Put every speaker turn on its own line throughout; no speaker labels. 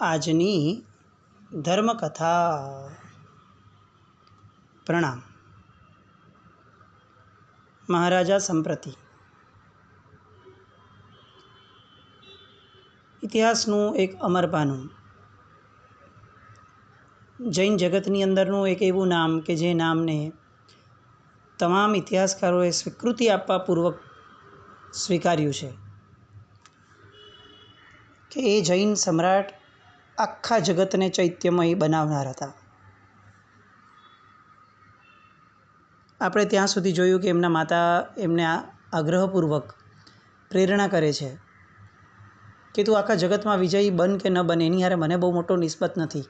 આજની ધર્મકથા. પ્રણામ. મહારાજા સંપ્રતિ. ઇતિહાસનું એક અમરપાનું, જૈન જગતની અંદરનું એક એવું નામ કે જે નામને તમામ ઇતિહાસકારોએ સ્વીકૃતિ આપવા પૂર્વક સ્વીકાર્યું છે કે એ જૈન સમ્રાટ આખા જગતને ચૈત્યમય બનાવનાર હતા. આપણે ત્યાં સુધી જોયું કે એમના માતા એમને આગ્રહપૂર્વક પ્રેરણા કરે છે કે તું આખા જગતમાં વિજયી બન કે ન બને એની હારે મને બહુ મોટો નિસ્બત નથી.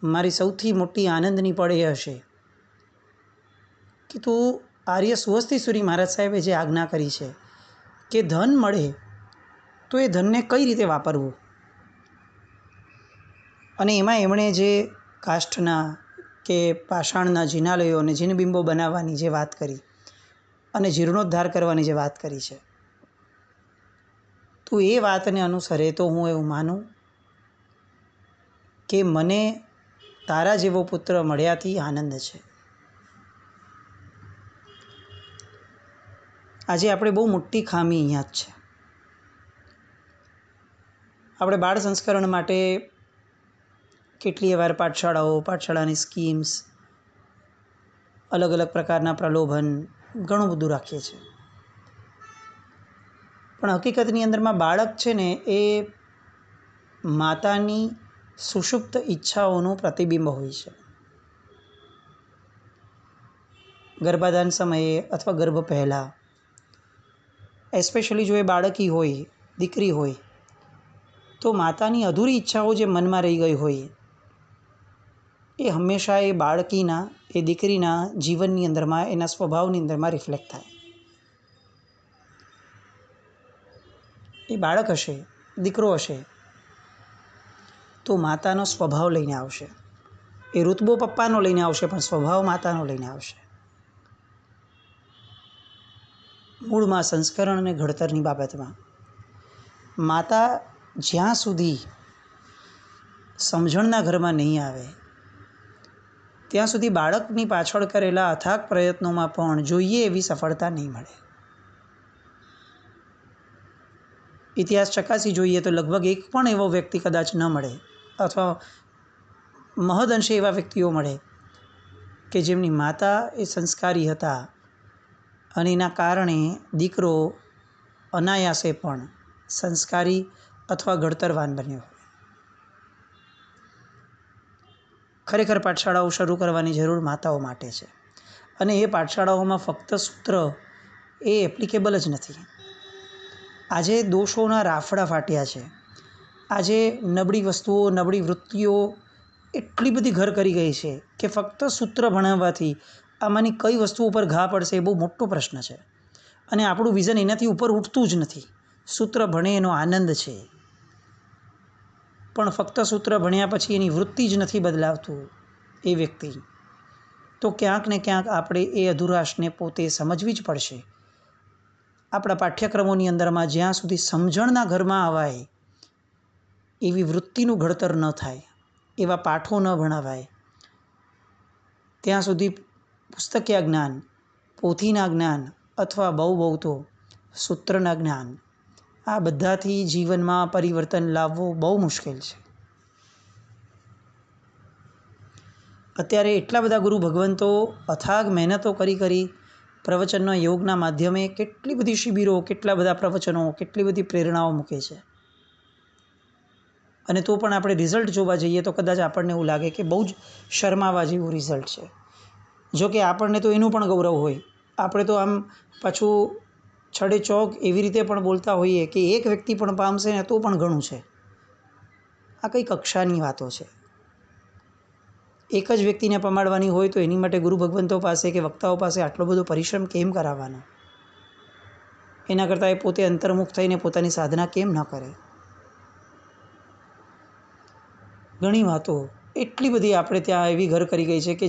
મારી સૌથી મોટી આનંદની પળ એ હશે કે તું આર્ય સુહસ્તીસુરી મહારાજ સાહેબે જે આજ્ઞા કરી છે કે ધન મળે તો એ ધનને કઈ રીતે વાપરવું, અને એમાં એમણે જે કાષ્ઠના કે પાષાણના જિનાલયો અને જીનબિંબો બનાવવાની જે વાત કરી અને જીર્ણોદ્ધાર કરવાની જે વાત કરી છે, તું એ વાતને અનુસરે તો હું એવું માનું કે મને તારા જેવો પુત્ર મળ્યાથી આનંદ છે. આજે આપણે બહુ મોટી ખામી અહીંયા જ છે. આપણે બાળ સંસ્કરણ માટે કેટલીય વાર પાઠશાળાની સ્કીમ્સ, અલગ અલગ પ્રકારના પ્રલોભન ઘણું બધું રાખીએ છીએ, પણ હકીકતની અંદરમાં બાળક છે ને એ માતાની સુષુપ્ત ઈચ્છાઓનું પ્રતિબિંબ હોય છે. ગર્ભાધાન સમયે અથવા ગર્ભ પહેલાં, એસ્પેશિયલી જો એ બાળકી હોય, દીકરી હોય, તો માતાની અધૂરી ઈચ્છાઓ જે મનમાં રહી ગઈ હોય એ હંમેશા એ બાળકીના, એ દીકરીના જીવનની અંદરમાં, એના સ્વભાવની અંદરમાં રિફ્લેક્ટ થાય. એ બાળક હશે, દીકરો હશે, તો માતાનો સ્વભાવ લઈને આવશે. એ ઋતબો પપ્પાનો લઈને આવશે, પણ સ્વભાવ માતાનો લઈને આવશે. મૂળમાં સંસ્કરણ અને ઘડતરની બાબતમાં માતા જ્યાં સુધી સમજણના ઘરમાં નહીં આવે ત્યાં સુધી બાળકની પાછળ કરેલા અથાગ પ્રયત્નોમાં પણ જોઈએ એવી સફળતા નહીં મળે. ઇતિહાસ ચકાસી જોઈએ તો લગભગ એક પણ એવો વ્યક્તિ કદાચ ન મળે, અથવા મહદઅંશે એવા વ્યક્તિઓ મળે કે જેમની માતા એ સંસ્કારી હતા અને એના કારણે દીકરો અનાયાસે પણ સંસ્કારી અથવા ઘડતરવાન બન્યો. ખરેખર પાઠશાળાઓ શરૂ કરવાની જરૂર માતાઓ માટે છે, અને એ પાઠશાળાઓમાં ફક્ત સૂત્ર એ એપ્લિકેબલ જ નથી. આજે દોષોના રાફડા ફાટ્યા છે. આજે નબળી વસ્તુઓ, નબળી વૃત્તિઓ એટલી બધી ઘર કરી ગઈ છે કે ફક્ત સૂત્ર ભણાવવાથી આમાંની કઈ વસ્તુ ઉપર ઘા પડશે એ બહુ મોટો પ્રશ્ન છે, અને આપણું વિઝન એનાથી ઉપર ઉઠતું જ નથી. સૂત્ર ભણે એનો આનંદ છે, પણ ફક્ત સૂત્ર ભણ્યા પછી એની વૃત્તિ જ નથી બદલાવતું એ વ્યક્તિ, તો ક્યાંક ને ક્યાંક આપણે એ અધુરાશને પોતે સમજવી જ પડશે. આપણા પાઠ્યક્રમોની અંદરમાં જ્યાં સુધી સમજણના ઘરમાં આવાય એવી વૃત્તિનું ઘડતર ન થાય, એવા પાઠો ન ભણાવાય, ત્યાં સુધી પુસ્તકીય જ્ઞાન, પોથીના જ્ઞાન અથવા બહુ તો સૂત્રના જ્ઞાન, આ બધાથી જીવનમાં પરિવર્તન લાવવું બહુ મુશ્કેલ છે. અત્યારે એટલા બધા ગુરુ ભગવંતો અથાગ મહેનતો કરી પ્રવચનના યોગના માધ્યમે કેટલી બધી શિબિરો, કેટલા બધા પ્રવચનો, કેટલી બધી પ્રેરણાઓ મૂકે છે, અને તો પણ આપણે રિઝલ્ટ જોવા જઈએ તો કદાચ આપણને એવું લાગે કે બહુ જ શરમાવા જેવું રિઝલ્ટ છે. જો કે આપણને તો એનું પણ ગૌરવ હોય. આપણે તો આમ પાછું છડે ચોક એવી રીતે પણ બોલતા હોઈએ કે એક વ્યક્તિ પણ પામશે ને તો પણ ઘણું છે. આ કઈ કક્ષાની વાતો છે? એક જ વ્યક્તિને પમાડવાની હોય તો એની માટે ગુરુ ભગવંતો પાસે કે વક્તાઓ પાસે આટલો બધો પરિશ્રમ કેમ કરાવવાનો? એના કરતાં એ પોતે અંતર્મુખ થઈને પોતાની સાધના કેમ ન કરે? ઘણી વાતો એટલી બધી આપણે ત્યાં એવી ઘર કરી ગઈ છે કે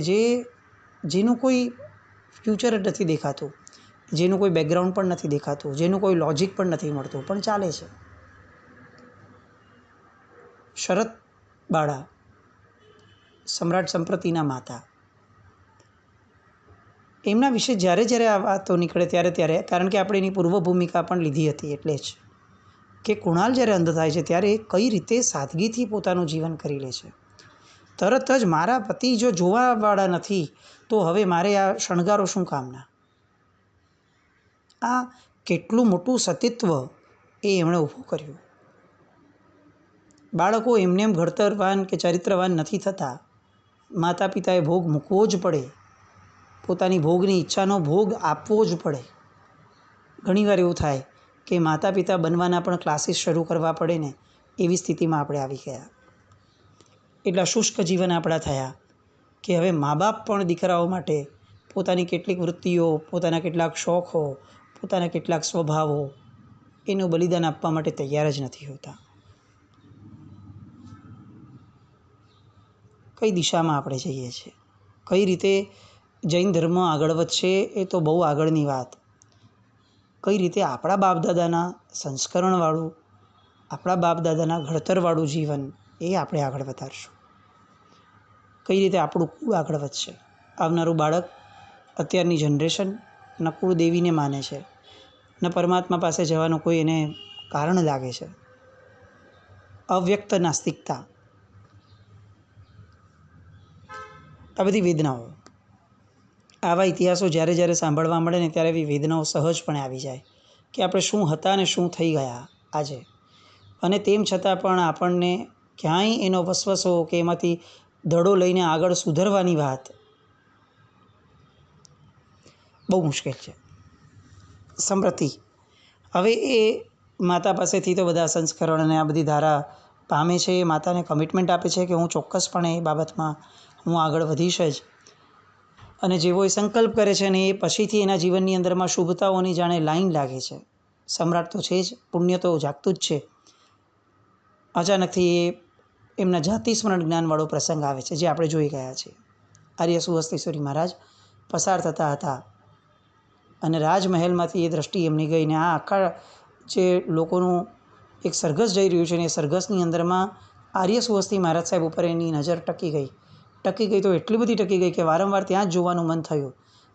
જેનું કોઈ ફ્યુચર જ નથી દેખાતું, જેનું કોઈ બેકગ્રાઉન્ડ પણ નથી દેખાતું, જેનું કોઈ લોજિક પણ નથી મળતું, પણ ચાલે છે. શરત બાળા, સમ્રાટ સંપ્રતિના માતા, એમના વિશે જ્યારે જ્યારે આ વાતો નીકળે ત્યારે કારણ કે આપણે એની પૂર્વ ભૂમિકા પણ લીધી હતી એટલે જ કે કુણાલ જ્યારે અંધ થાય છે ત્યારે કઈ રીતે સાદગીથી પોતાનું જીવન કરી લે છે. તરત જ મારા પતિ જો જોવાવાળા નથી તો હવે મારે આ શણગારો શું કામના. આ કેટલું મોટું સતીત્વ એ એમણે ઊભું કર્યું. બાળકો એમને એમ ઘડતરવાન કે ચરિત્રવાન નથી થતા. માતા પિતાએ ભોગ મૂકવો જ પડે, પોતાની ભોગની ઈચ્છાનો ભોગ આપવો જ પડે. ઘણીવાર એવું થાય કે માતા પિતા બનવાના પણ ક્લાસીસ શરૂ કરવા પડે ને એવી સ્થિતિમાં આપણે આવી ગયા. એટલા શુષ્ક જીવન આપણા થયા કે હવે મા બાપ પણ દીકરાઓ માટે પોતાની કેટલીક વૃત્તિઓ, પોતાના કેટલાક શોખો, પોતાના કેટલાક સ્વભાવો એનું બલિદાન આપવા માટે તૈયાર જ નથી હોતા. કઈ દિશામાં આપણે જઈએ છીએ, કઈ રીતે જૈન ધર્મ આગળ વધશે એ તો બહુ આગળની વાત. કઈ રીતે આપણા બાપદાદાના સંસ્કરણવાળું, આપણા બાપદાદાના ઘડતરવાળું જીવન એ આપણે આગળ વધારશું. કઈ રીતે આપણું કુળ આગળ વધશે. આવનારું બાળક અત્યારની જનરેશન ન કુળદેવીને માને છે, ન પરમાત્મા પાસે જવાનું કોઈ એને કારણ લાગે છે. અવ્યક્ત નાસ્તિકતા, આ બધી વેદનાઓ, આવા ઇતિહાસો જ્યારે જ્યારે સાંભળવા મળે ને ત્યારે એવી વેદનાઓ સહજપણે આવી જાય કે આપણે શું હતા ને શું થઈ ગયા આજે. અને તેમ છતાં પણ આપણને ક્યાંય એનો વસવસો કે એમાંથી દડો લઈને આગળ સુધરવાની વાત બહુ મુશ્કેલ છે. સંપ્રતિ હવે એ માતા પાસેથી તો બધા સંસ્કરણ અને આ બધી ધારા પામે છે. એ માતાને કમિટમેન્ટ આપે છે કે હું ચોક્કસપણે એ બાબતમાં હું આગળ વધીશ જ. અને જેવો એ સંકલ્પ કરે છે ને એ પછીથી એના જીવનની અંદરમાં શુભતાઓની જાણે લાઈન લાગે છે. સમ્રાટ તો છે જ, પુણ્ય તો જાગતું જ છે. અચાનકથી એ એમના જાતિ સ્મરણ જ્ઞાનવાળો પ્રસંગ આવે છે જે આપણે જોઈ ગયા છીએ. આર્ય સુહસ્તેશ્વરી મહારાજ પસાર થતા હતા અને રાજમહેલમાંથી એ દ્રષ્ટિ એમની ગઈ ને આ આખા જે લોકોનું એક સરઘસ જઈ રહ્યું છે ને એ સરઘસની અંદરમાં આર્ય સુહસ્તી મહારાજ સાહેબ ઉપર એની નજર ટકી ગઈ તો એટલી બધી ટકી ગઈ કે વારંવાર ત્યાં જ જોવાનું મન થયું.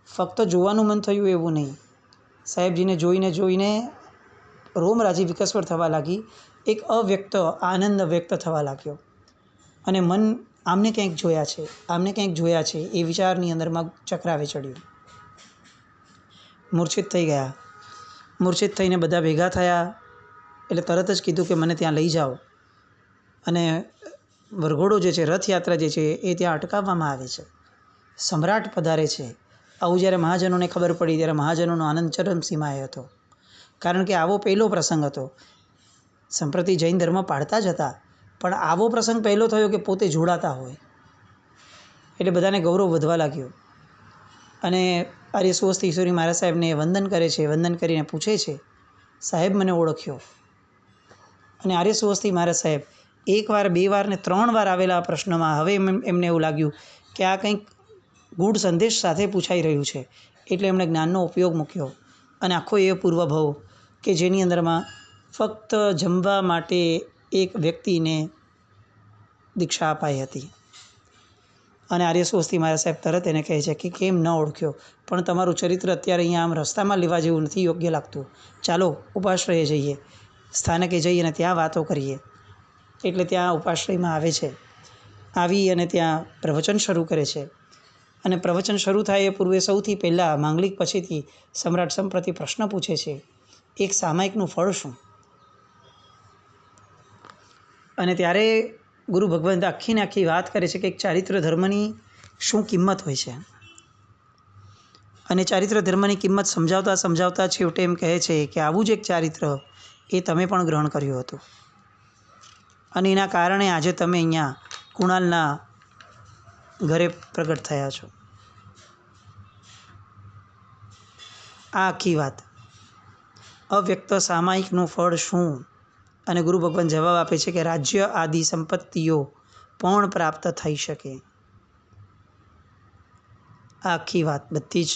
ફક્ત જોવાનું મન થયું એવું નહીં, સાહેબજીને જોઈને રોમરાજી વિકસવર થવા લાગી. એક અવ્યક્ત આનંદ વ્યક્ત થવા લાગ્યો અને મન આમને ક્યાંક જોયા છે એ વિચારની અંદરમાં ચક્રાવે ચડ્યું. મૂર્છિત થઈ ગયા. મૂર્છિત થઈને બધા ભેગા થયા એટલે તરત જ કીધું કે મને ત્યાં લઈ જાઓ. અને વરઘોડો જે છે, રથયાત્રા જે છે એ ત્યાં અટકાવવામાં આવે છે. સમ્રાટ પધારે છે. આવું જ્યારે મહાજનોને ખબર પડી ત્યારે મહાજનોનો આનંદ ચરમસીમાએ હતો. કારણ કે આવો પહેલો પ્રસંગ હતો. સંપ્રતિ જૈન ધર્મ પાળતા જ હતા પણ આવો પ્રસંગ પહેલો થયો કે પોતે જોડાતા હોય એટલે બધાને ગૌરવ વધવા લાગ્યો. અને આર્ય સુહસ્તી ઈશ્વરી મહારાજ સાહેબને વંદન કરે છે. વંદન કરીને પૂછે છે, સાહેબ મને ઓળખ્યો? અને આર્ય સુહસ્તી મહારાજ સાહેબ એક વાર, બે વાર ને 3 વાર આવેલા આ પ્રશ્નમાં હવે એમને એવું લાગ્યું કે આ કંઈક ગૂઢ સંદેશ સાથે પૂછાઈ રહ્યું છે એટલે એમણે જ્ઞાનનો ઉપયોગ મૂક્યો અને આખો એ પૂર્વભવ કે જેની અંદરમાં ફક્ત જમવા માટે એક વ્યક્તિને દીક્ષા અપાઈ હતી. અને આર્ય સુહસ્તી મહારાજ સાહેબ તરત એને કહે છે કે કેમ ન ઓળખ્યો, પણ તમારું ચરિત્ર અત્યારે અહીંયા આમ રસ્તામાં લેવા જેવું નથી યોગ્ય લાગતું. ચાલો ઉપાશ્રયે જઈએ, સ્થાનકે જઈએ અને ત્યાં વાતો કરીએ. એટલે ત્યાં ઉપાશ્રયમાં આવે છે. આવી અને ત્યાં પ્રવચન શરૂ કરે છે. અને પ્રવચન શરૂ થાય એ પૂર્વે સૌથી પહેલાં માંગલિક પછીથી સમ્રાટ સંપ્રતિ પ્રશ્ન પૂછે છે, એક સામાયિકનું ફળ શું? અને ત્યારે ગુરુ ભગવંત આખી વાત કરે છે કે એક ચારિત્ર ધર્મની શું કિંમત હોય છે. અને ચારિત્ર ધર્મની કિંમત સમજાવતા છેવટે એમ કહે છે કે આવું જ એક ચારિત્ર એ તમે પણ ગ્રહણ કર્યું હતું અને એના કારણે આજે તમે અહીંયા કુણાલના ઘરે પ્રગટ થયા છો. આ આખી વાત અવ્યક્ત સામાયિકનું ફળ શું? અને ગુરુ ભગવાન જવાબ આપે છે કે રાજ્ય આદિ સંપત્તિઓ પણ પ્રાપ્ત થઈ શકે. આ આખી વાત બધી જ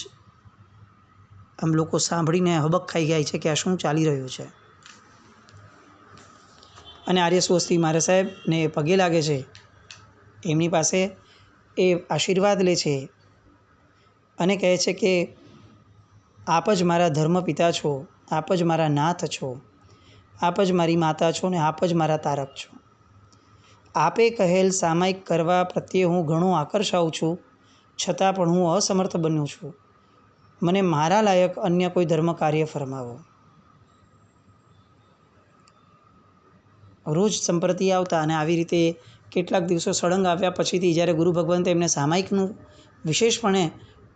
આમ લોકો સાંભળીને હબક ખાઈ જાય છે કે આ શું ચાલી રહ્યું છે. અને આર્ય સ્વસ્તી મહારાજ સાહેબને પગે લાગે છે, એમની પાસે એ આશીર્વાદ લે છે અને કહે છે કે આપ જ મારા ધર્મપિતા છો, આપ જ મારા નાથ છો, આપ જ મારી માતા છો ને આપ જ મારા તારક છો. આપે કહેલ સામાયિક કરવા પ્રત્યે હું ઘણો આકર્ષાઉં છું, છતાં પણ હું અસમર્થ બન્યો છું. મને મારા લાયક અન્ય કોઈ ધર્મ કાર્ય ફરમાવો. રોજ સંપ્રતિ આવતા અને આવી રીતે કેટલાક દિવસો સળંગ આવ્યા પછીથી જ્યારે ગુરુ ભગવંત એમને સામાયિકનું વિશેષપણે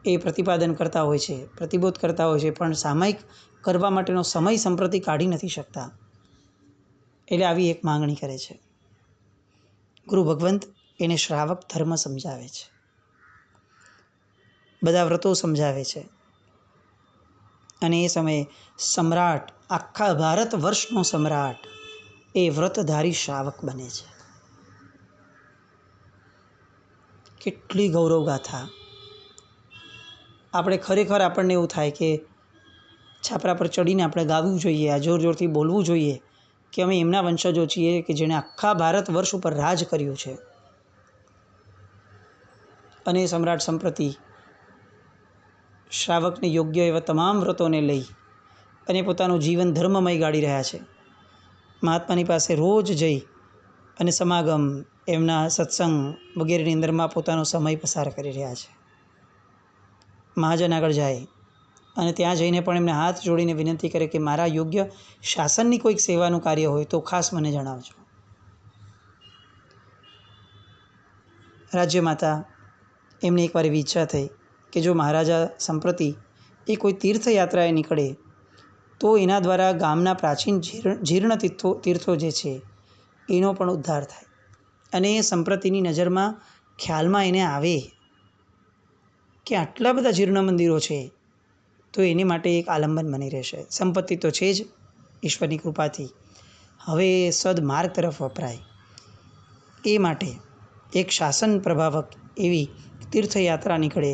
એ પ્રતિપાદન કરતા હોય છે, પ્રતિબોધ કરતા હોય છે, પણ સામાયિક કરવા માટેનો સમય સંપ્રતિ કાઢી નથી શકતા. એટલે આવી એક માંગણી કરે છે. ગુરુ ભગવંત એને શ્રાવક ધર્મ સમજાવે છે, બધા વ્રતો સમજાવે છે અને એ સમયે સમ્રાટ, આખા ભારત વર્ષનો સમ્રાટ એ વ્રતધારી શ્રાવક બને છે. કેટલી ગૌરવ ગાથા! આપણે ખરેખર આપણને એવું થાય કે છાપરા પર ચડીને આપણે ગાવું જોઈએ, આ જોર જોરથી બોલવું જોઈએ કે અમે એમના વંશજો છીએ કે જેણે આખા ભારત વર્ષ ઉપર રાજ કર્યું છે. અને સમ્રાટ સંપ્રતિ શ્રાવકને યોગ્ય એવા તમામ વ્રતોને લઈ અને પોતાનું જીવન ધર્મમય ગાળી રહ્યા છે. મહાત્માની પાસે રોજ જઈ અને સમાગમ, એમના સત્સંગ વગેરેની અંદરમાં પોતાનો સમય પસાર કરી રહ્યા છે. મહાજન આગળ જાય અને ત્યાં જઈને પણ એમને હાથ જોડીને વિનંતી કરે કે મારા યોગ્ય શાસનની કોઈક સેવાનું કાર્ય હોય તો ખાસ મને જણાવજો. રાજ્યમાતા એમને એકવાર એવી ઈચ્છા થઈ કે જો મહારાજા સંપ્રતિ એ કોઈ તીર્થયાત્રાએ નીકળે તો એના દ્વારા ગામના પ્રાચીન જીર્ણ તીર્થો જે છે એનો પણ ઉદ્ધાર થાય અને એ સંપ્રતિની નજરમાં ખ્યાલમાં એને આવે કે આટલા બધા જીર્ણ મંદિરો છે તો એની માટે એક આલંબન બની રહેશે. સંપત્તિ તો છે જ ઈશ્વરની કૃપાથી, હવે એ સદમાર્ગ તરફ વપરાય એ માટે એક શાસન પ્રભાવક એવી તીર્થયાત્રા નીકળે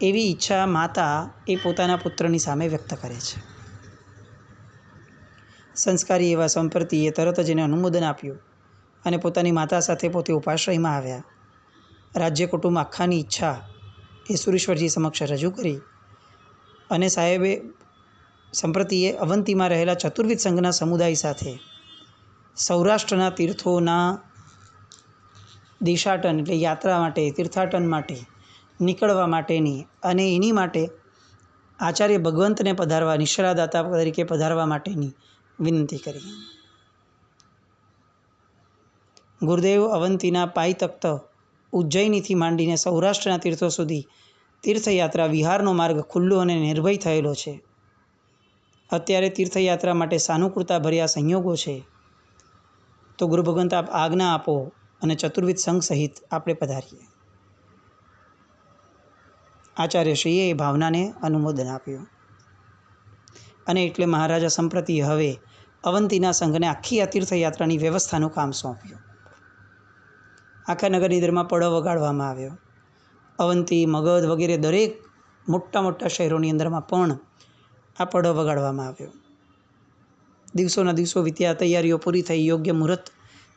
એવી ઈચ્છા માતા એ પોતાના પુત્રની સામે વ્યક્ત કરે છે. સંસ્કારી એવા સંપ્રતિએ તરત જ એને અનુમોદન આપ્યું અને પોતાની માતા સાથે પોતે ઉપાશ્રયમાં આવ્યા. રાજ્ય કુટુંબ આખાની ઈચ્છા એ સુરેશ્વરજી સમક્ષ રજૂ કરી અને સાહેબે સંપ્રતિએ અવંતીમાં રહેલા ચતુર્વિધ સંઘના સમુદાય સાથે સૌરાષ્ટ્રના તીર્થોના દેશાટન એટલે યાત્રા માટે, તીર્થાટન માટે નીકળવા માટેની અને એની માટે આચાર્ય ભગવંતને પધારવા, નિશ્ચલાદાતા તરીકે પધારવા માટેની વિનંતી કરી. ગુરુદેવ અવંતીના પાઈ તખ્ત ઉજ્જૈનીથી માંડીને સૌરાષ્ટ્રના તીર્થો સુધી તીર્થયાત્રા વિહારનો માર્ગ ખુલ્લો અને નિર્ભય થયેલો છે. અત્યારે તીર્થયાત્રા માટે સાનુકૂળતા ભર્યા સંયોગો છે, તો ગુરુ ભગવંત આપ આજ્ઞા આપો અને ચતુર્વિધ સંઘ સહિત આપણે પધારીએ. આચાર્યશ્રીએ એ ભાવનાને અનુમોદન આપ્યું અને એટલે મહારાજા સંપ્રતિએ હવે અવંતીના સંઘને આખી આ તીર્થયાત્રાની વ્યવસ્થાનું કામ સોંપ્યું. આખા નગરની અંદરમાં પડો વગાડવામાં આવ્યો. અવંતી, મગધ વગેરે દરેક મોટા મોટા શહેરોની અંદરમાં પણ આ પડો વગાડવામાં આવ્યો. દિવસોના દિવસો વીત્યા, તૈયારીઓ પૂરી થઈ, યોગ્ય મુહૂર્ત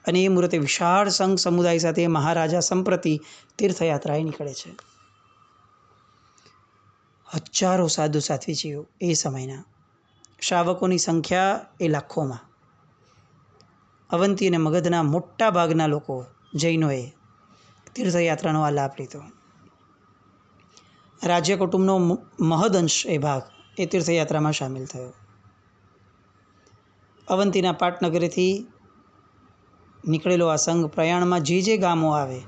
અને એ મુહૂર્તે વિશાળ સંઘ સમુદાય સાથે મહારાજા સંપ્રતિ તીર્થયાત્રાએ નીકળે છે. હજારો સાધુ સાધ્વીજીઓ એ સમયના, શ્રાવકોની સંખ્યા એ લાખોમાં. અવંતી અને મગધના મોટા ભાગના લોકો જૈનોએ તીર્થયાત્રાનો આ લાભ લીધો. રાજ્ય કુટુંબનો મહદઅંશ એ ભાગ એ તીર્થયાત્રામાં સામેલ થયો. અવંતીના પાટનગરેથી નીકળેલો આ સંઘ પ્રયાણમાં જે ગામો આવે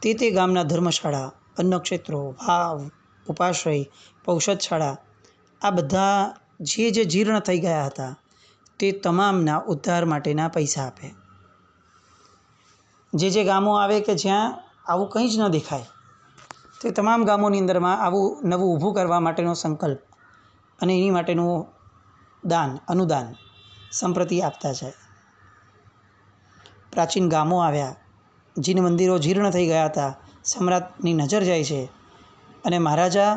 તે ગામના ધર્મશાળા, અન્નક્ષેત્રો, ભાવ, ઉપાશ્રય, પૌષદશાળા આ બધા જે જીર્ણ થઈ ગયા હતા તે તમામના ઉદ્ધાર માટેના પૈસા આપે. જે ગામો આવે કે જ્યાં આવું કંઈ જ ન દેખાય તે તમામ ગામોની અંદરમાં આવું નવું ઊભું કરવા માટેનો સંકલ્પ અને એની માટેનું દાન, અનુદાન સંપ્રતિ આપતા જાય. પ્રાચીન ગામો આવ્યા, જીન મંદિરો જીર્ણ થઈ ગયા હતા, સમ્રાટની નજર જાય છે અને મહારાજા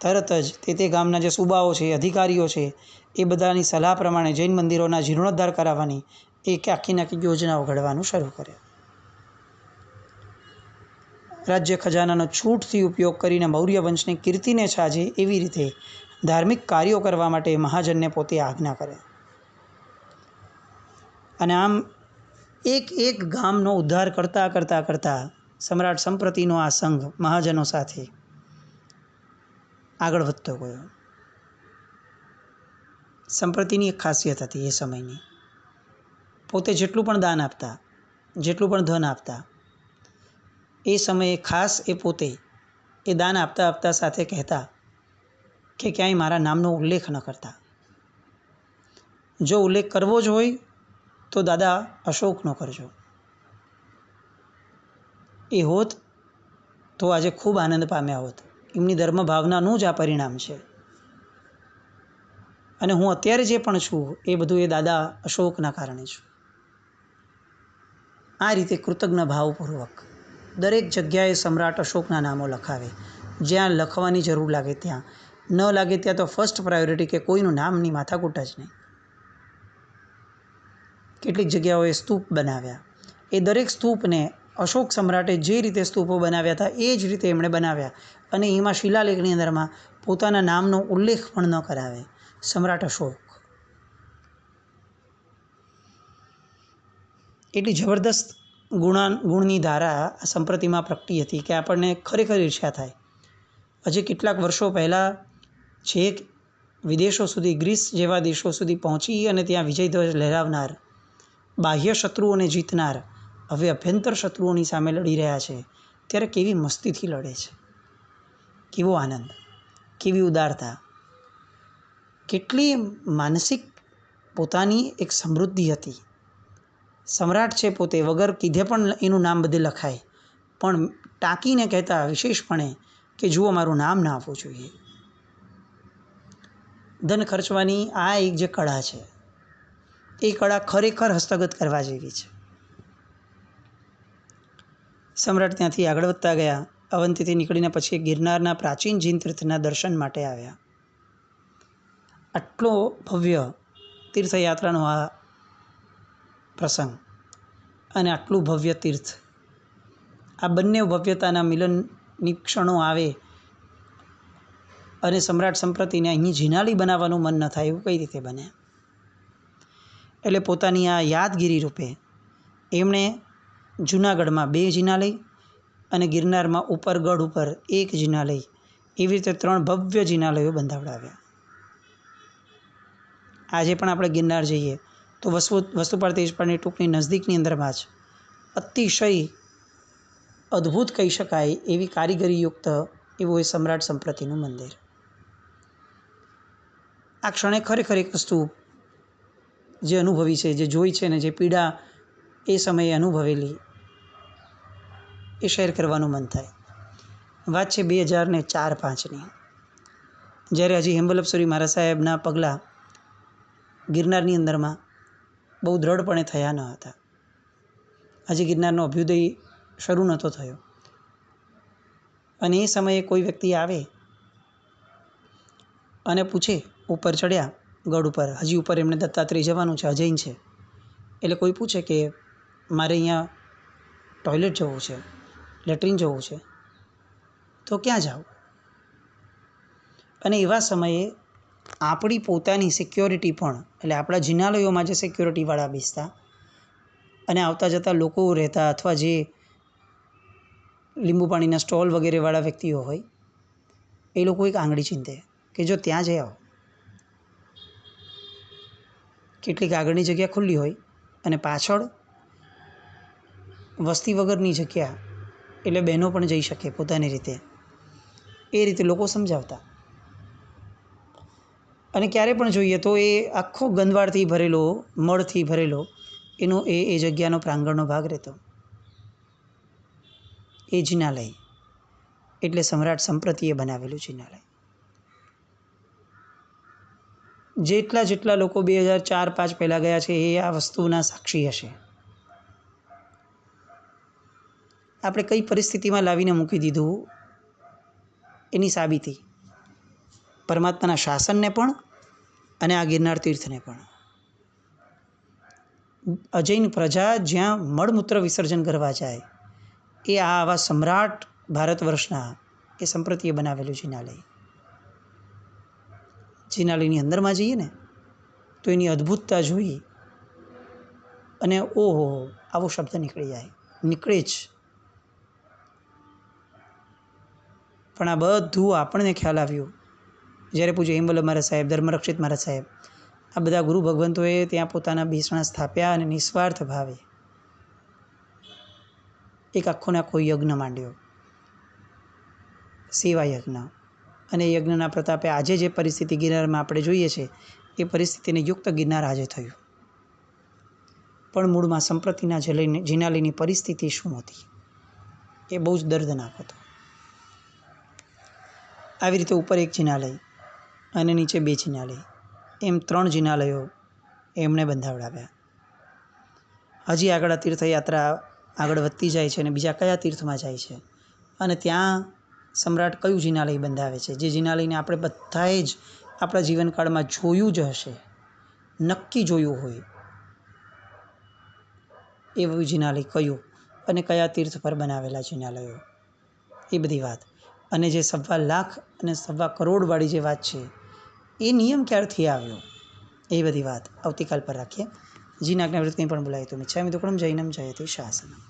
તરત જ તે ગામના જે સુબાઓ છે, અધિકારીઓ છે, એ બધાની સલાહ પ્રમાણે જૈન મંદિરોના જીર્ણોદ્ધાર કરાવવાની એક આખી યોજનાઓ ઘડવાનું શરૂ કર્યું. રાજ્ય ખજાનાનો છૂટથી ઉપયોગ કરીને મૌર્ય વંશની કીર્તિને છાજે એવી રીતે ધાર્મિક કાર્યો કરવા માટે મહાજનને પોતે આજ્ઞા કરે. અને આમ એક એક ગામનો ઉદ્ધાર કરતાં કરતાં કરતાં સમ્રાટ સંપ્રતિનો આ સંઘ મહાજનો સાથે આગળ વધતો ગયો. સંપ્રતિની એક ખાસિયત હતી એ સમયની, પોતે જેટલું પણ દાન આપતા, જેટલું પણ ધન આપતા, એ સમયે ખાસ એ પોતે એ દાન આપતા આપતા સાથે કહેતા કે ક્યાંય મારા નામનો ઉલ્લેખ ન કરતા. જો ઉલ્લેખ કરવો જ હોય તો દાદા અશોકનો કરજો. એ હોત તો આજે ખૂબ આનંદ પામ્યા હોત. એમની ધર્મ ભાવનાનું જ આ પરિણામ છે. અને હું અત્યારે જે પણ છું એ બધું એ દાદા અશોકના કારણે છું. આ રીતે કૃતજ્ઞ ભાવપૂર્વક દરેક જગ્યાએ સમ્રાટ અશોકના નામો લખાવે. જ્યાં લખવાની જરૂર લાગે ત્યાં, ન લાગે ત્યાં તો ફર્સ્ટ પ્રાયોરિટી કે કોઈનું નામની માથાકૂટ જ નહીં. કેટલીક જગ્યાઓએ સ્તૂપ બનાવ્યા. એ દરેક સ્તૂપને અશોક સમ્રાટે જે રીતે સ્તૂપો બનાવ્યા હતા એ જ રીતે એમણે બનાવ્યા. અને એમાં શિલાલેખની અંદરમાં પોતાના નામનો ઉલ્લેખ પણ ન કરાવે. સમ્રાટ અશોક. એટલી જબરદસ્ત ગુણની ધારા આ સંપ્રતિમાં પ્રગટી હતી કે આપણને ખરેખર ઈર્ષ્યા થાય. હજી કેટલાક વર્ષો પહેલાં છેક વિદેશો સુધી, ગ્રીસ જેવા દેશો સુધી પહોંચી અને ત્યાં વિજયધ્વજ લહેરાવનાર, બાહ્ય શત્રુઓને જીતનાર, હવે અભ્યંતર શત્રુઓની સામે લડી રહ્યા છે. ત્યારે કેવી મસ્તીથી લડે છે, કેવો આનંદ, કેવી ઉદારતા, કેટલી માનસિક પોતાની એક સમૃદ્ધિ હતી. સમ્રાટ છે પોતે, વગર કીધે પણ એનું નામ બધે લખાય, પણ ટાંકીને કહેતા વિશેષપણે કે જુઓ મારું નામ ના આવવું જોઈએ. ધન ખર્ચવાની આ એક જે કળા છે એ કળા ખરેખર હસ્તગત કરવા જેવી છે. સમ્રાટ ત્યાંથી આગળ વધતા ગયા. અવંતીથી નીકળીને પછી ગિરનારના પ્રાચીન જીનતીર્થના દર્શન માટે આવ્યા. આટલો ભવ્ય તીર્થયાત્રાનો આ પ્રસંગ અને આટલું ભવ્ય તીર્થ, આ બંને ભવ્યતાના મિલનની ક્ષણો આવે અને સમ્રાટ સંપ્રતિને અહીં જિનાલય બનાવવાનું મન ન થાય એવું કઈ રીતે બને? એટલે પોતાની આ યાદગીરી રૂપે એમણે જૂનાગઢમાં 2 જિનાલય અને ગિરનારમાં ઉપર ગઢ ઉપર 1 જિનાલય, એવી રીતે 3 ભવ્ય જિનાલયો બંધાવડાવ્યા. આજે પણ આપણે ગિરનાર જઈએ તો વસ્તુપાળ તેજપાળની ટૂંકની નજદીકની અંદરમાં જ અતિશય અદ્ભુત કહી શકાય એવી કારીગરીયુક્ત એવું એ સમ્રાટ સંપ્રતિનું મંદિર. આ ક્ષણે ખરેખર એક વસ્તુ જે અનુભવી છે, જે જોઈ છે ને જે પીડા એ સમયે અનુભવેલી, એ શેર કરવાનું મન થાય. વાત છે 2004-05ની, જ્યારે હજી હેમવલ્લભસુરી મહારાજ સાહેબના પગલાં ગિરનારની અંદરમાં બહુ દ્રઢપણે થયા ન હતા. હજી ગિરનારનો અભ્યુદય શરૂ નહોતો થયો. અને એ સમયે કોઈ વ્યક્તિ આવે અને પૂછે, ઉપર ચડ્યા ગઢ ઉપર, હજી ઉપર એમણે દત્તાત્રેય જવાનું છે, અજૈન છે, એટલે કોઈ પૂછે કે મારે અહીંયા ટોયલેટ જવું છે, લેટ્રિન જવું છે, તો ક્યાં જાવ? અને એવા સમયે આપણી પોતાની સિક્યોરિટી પણ, એટલે આપણા જિનાલયોમાં જે સિક્યોરિટીવાળા બેસતા અને આવતા જતા લોકો રહેતા, અથવા જે લીંબુ પાણીના સ્ટોલ વગેરેવાળા વ્યક્તિઓ હોય, એ લોકો એક આંગળી ચીંધે કે જો ત્યાં જઈ આવો. કેટલીક આગળની જગ્યા ખુલ્લી હોય અને પાછળ વસ્તી વગરની જગ્યા, એટલે બહેનો પણ જઈ શકે પોતાની રીતે. એ રીતે લોકો સમજાવતા. અને ક્યારે પણ જોઈએ તો એ આખો ગંદવાડથી ભરેલો, મળથી ભરેલો એનો એ જગ્યાનો પ્રાંગણનો ભાગ રહેતો. એ જિનાલય એટલે સમ્રાટ સંપ્રતિએ બનાવેલું જિનાલય. જેટલા લોકો 2004-05 પહેલાં ગયા છે એ આ વસ્તુના સાક્ષી હશે. આપણે કઈ પરિસ્થિતિમાં લાવીને મૂકી દીધું એની સાબિતી પરમાત્માના શાસનને પણ અને આ ગિરનાર તીર્થને પણ. અજૈન પ્રજા જ્યાં મળમૂત્ર વિસર્જન કરવા જાય એ આવા સમ્રાટ ભારત વર્ષના એ સંપ્રતિએ બનાવેલું જિનાલય. જિનાલયની અંદરમાં જઈએ ને તો એની અદ્ભુતતા જોઈ અને ઓહો આવો શબ્દ નીકળી જાય, નીકળે જ. પણ આ બધું આપણને ખ્યાલ આવ્યું જ્યારે પૂજ્ય હિંમલ મહારાજ સાહેબ, ધર્મરક્ષિત મહારાજ સાહેબ, આ બધા ગુરુ ભગવંતોએ ત્યાં પોતાના બેસણા સ્થાપ્યા અને નિસ્વાર્થ ભાવે એક આખો ને આખો યજ્ઞ માંડ્યો, સેવા યજ્ઞ. અને યજ્ઞના પ્રતાપે આજે જે પરિસ્થિતિ ગિરનારમાં આપણે જોઈએ છે એ પરિસ્થિતિને યુક્ત ગિરનાર આજે થયું. પણ મૂળમાં સંપ્રતિના જિનાલયની પરિસ્થિતિ શું હતી એ બહુ જ દર્દનાક હતો. આવી રીતે ઉપર એક જિનાલય અને નીચે 2 જિનાલય, એમ 3 જિનાલયો એમણે બંધાવડાવ્યા. હજી આગળ આ તીર્થયાત્રા આગળ વધતી જાય છે અને બીજા કયા તીર્થમાં જાય છે અને ત્યાં સમ્રાટ કયું જિનાલય બંધાવે છે, જે જિનાલયને આપણે બધાએ જ આપણા જીવનકાળમાં જોયું જ હશે, નક્કી જોયું હોય એવું જિનાલય કયું અને કયા તીર્થ પર બનાવેલા જિનાલયો, એ બધી વાત. અને જે 1.25 લાખ અને 1.25 કરોડવાળી જે વાત છે એ નિયમ ક્યારથી આવ્યો એ બધી વાત આવતીકાલ પર રાખીએ. જીના આજ્ઞાવૃત્તિ કંઈ પણ બોલાય તો મિચ્છામિ દુક્કડમ જૈનમ જયતે શાસનમ.